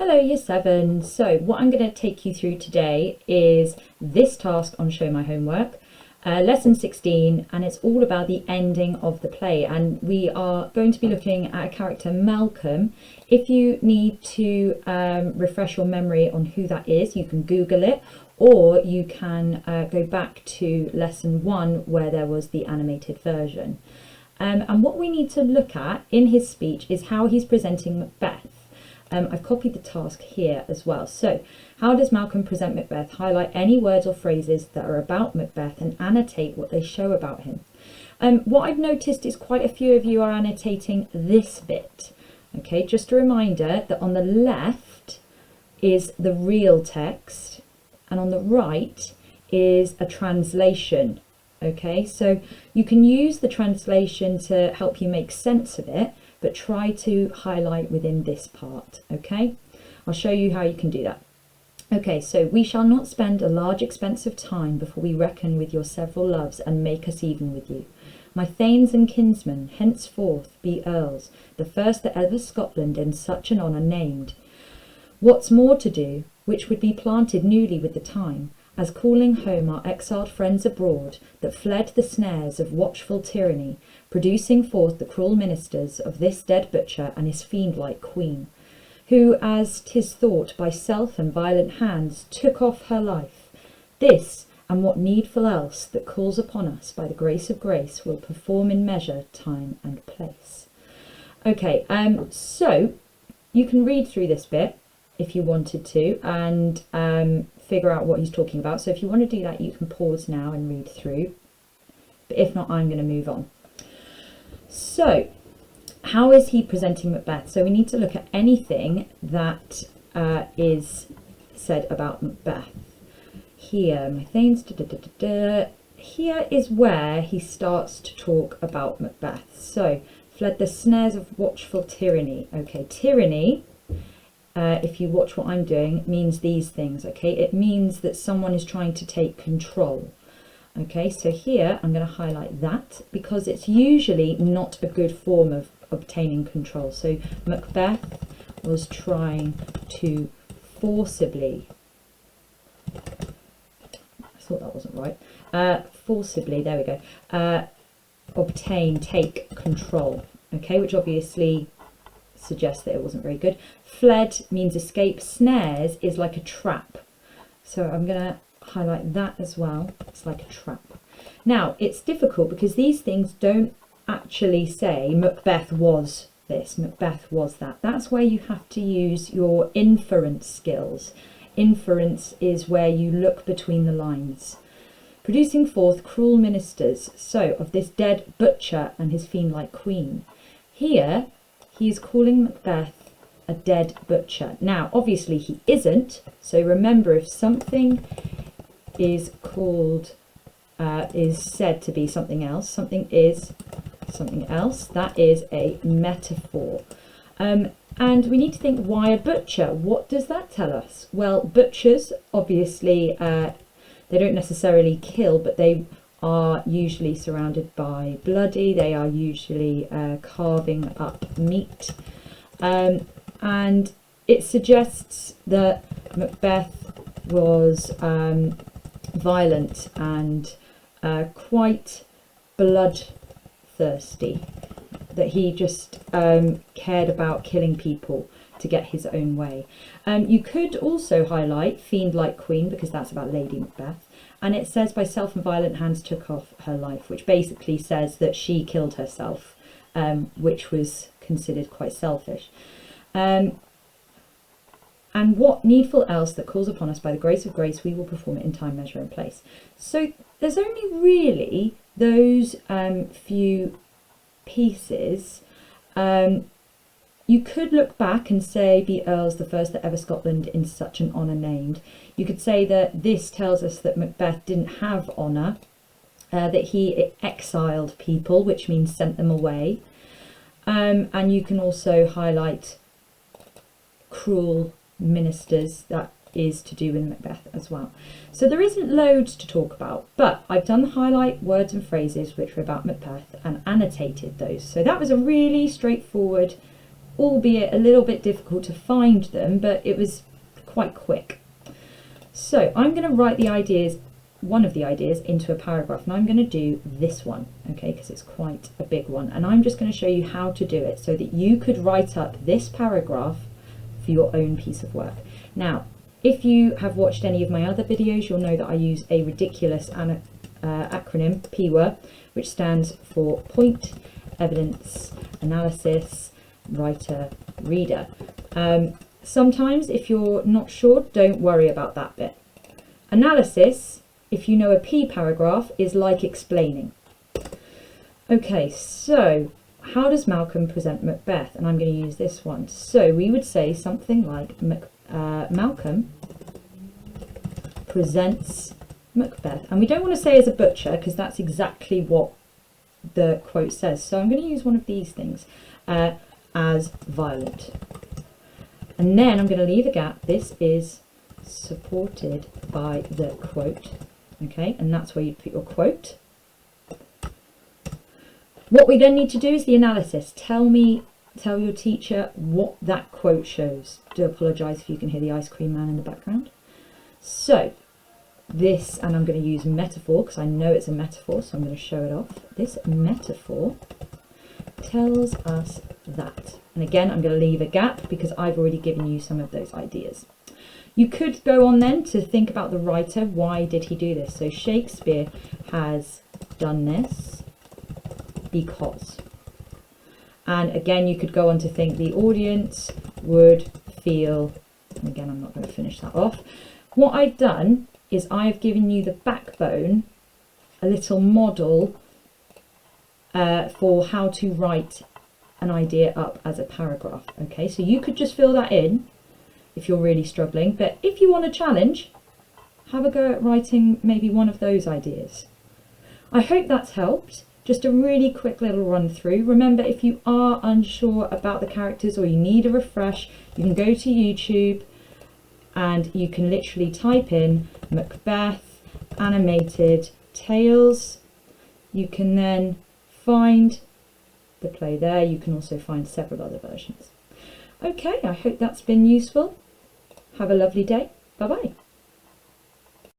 Hello Year 7. So what I'm going to take you through today is this task on Show My Homework, lesson 16, and it's all about the ending of the play, and we are going to be looking at a character, Malcolm. If you need to refresh your memory on who that is, you can Google it, or you can go back to lesson 1 where there was the animated version. And what we need to look at in his speech is how he's presenting Macbeth. I've copied the task here as well. So, how does Malcolm present Macbeth? Highlight any words or phrases that are about Macbeth and annotate what they show about him. What I've noticed is quite a few of you are annotating this bit. Okay, just a reminder that on the left is the real text and on the right is a translation. Okay, so you can use the translation to help you make sense of it, but try to highlight within this part, okay? I'll show you how you can do that. Okay, so we shall not spend a large expense of time before we reckon with your several loves and make us even with you. My thanes and kinsmen henceforth be earls, the first that ever Scotland in such an honour named. What's more to do, which would be planted newly with the time, as calling home our exiled friends abroad, that fled the snares of watchful tyranny, producing forth the cruel ministers of this dead butcher and his fiend-like queen, who, as 'tis thought, by self and violent hands took off her life. This, and what needful else that calls upon us by the grace of grace, will perform in measure, time, and place. Okay, so you can read through this bit if you wanted to, and figure out what he's talking about. So if you want to do that, you can pause now and read through. But if not, I'm going to move on. So, how is he presenting Macbeth? So we need to look at anything that is said about Macbeth. Here, my thanes, here is where he starts to talk about Macbeth. So, fled the snares of watchful tyranny. Okay, tyranny, if you watch what I'm doing, means these things, okay? It means that someone is trying to take control. Okay, so here I'm going to highlight that because it's usually not a good form of obtaining control. So Macbeth was trying to forcibly, I thought that wasn't right, forcibly, there we go, take control, okay, which obviously suggests that it wasn't very good. Fled means escape. Snares is like a trap. So I'm going to highlight that as well. It's like a trap. Now, it's difficult because these things don't actually say Macbeth was this, Macbeth was that. That's where you have to use your inference skills. Inference is where you look between the lines. Producing forth cruel ministers, so of this dead butcher and his fiend-like queen. Here, he's calling Macbeth a dead butcher. Now, obviously he isn't, so remember, if something is called, is said to be something else, something is something else, that is a metaphor. And we need to think, why a butcher? What does that tell us? Well, butchers, obviously, they don't necessarily kill, but they are usually surrounded by bloody, they are usually carving up meat. And it suggests that Macbeth was violent and quite bloodthirsty, that he just cared about killing people to get his own way. You could also highlight fiend-like queen, because that's about Lady Macbeth, and it says by self and violent hands took off her life, which basically says that she killed herself, which was considered quite selfish. And what needful else that calls upon us by the grace of grace, we will perform it in time, measure, and place. So there's only really those few pieces. You could look back and say, be earls, the first that ever Scotland in such an honour named. You could say that this tells us that Macbeth didn't have honour, that he exiled people, which means sent them away. And you can also highlight cruel ministers, that is to do with Macbeth as well. So there isn't loads to talk about, but I've done the highlight words and phrases which were about Macbeth and annotated those. So that was a really straightforward albeit a little bit difficult to find them, but it was quite quick. So I'm going to write the ideas, one of the ideas, into a paragraph, and I'm going to do this one, okay, because it's quite a big one, and I'm just going to show you how to do it so that you could write up this paragraph for your own piece of work. Now, if you have watched any of my other videos, you'll know that I use a ridiculous acronym, PWER, which stands for Point, Evidence, Analysis, Writer, Reader. Sometimes, if you're not sure, don't worry about that bit. Analysis, if you know a P paragraph, is like explaining. Okay, so how does Malcolm present Macbeth? And I'm going to use this one. So we would say something like Malcolm presents Macbeth. And we don't want to say as a butcher, because that's exactly what the quote says. So I'm going to use one of these things, as violent. And then I'm going to leave a gap. This is supported by the quote. Okay, and that's where you put your quote. What we then need to do is the analysis. Tell your teacher what that quote shows. Do apologise if you can hear the ice cream man in the background. So this, and I'm going to use metaphor because I know it's a metaphor, so I'm going to show it off. This metaphor tells us that. And again, I'm going to leave a gap because I've already given you some of those ideas. You could go on then to think about the writer. Why did he do this? So Shakespeare has done this because. And again, you could go on to think the audience would feel, and again, I'm not going to finish that off. What I've done is I've given you the backbone, a little model for how to write an idea up as a paragraph. Okay, so you could just fill that in if you're really struggling, but if you want a challenge, have a go at writing maybe one of those ideas. I hope that's helped. Just a really quick little run through. Remember, if you are unsure about the characters or you need a refresh, you can go to YouTube and you can literally type in Macbeth animated tales. You can then find the play there. You can also find several other versions. Okay, I hope that's been useful. Have a lovely day. Bye bye.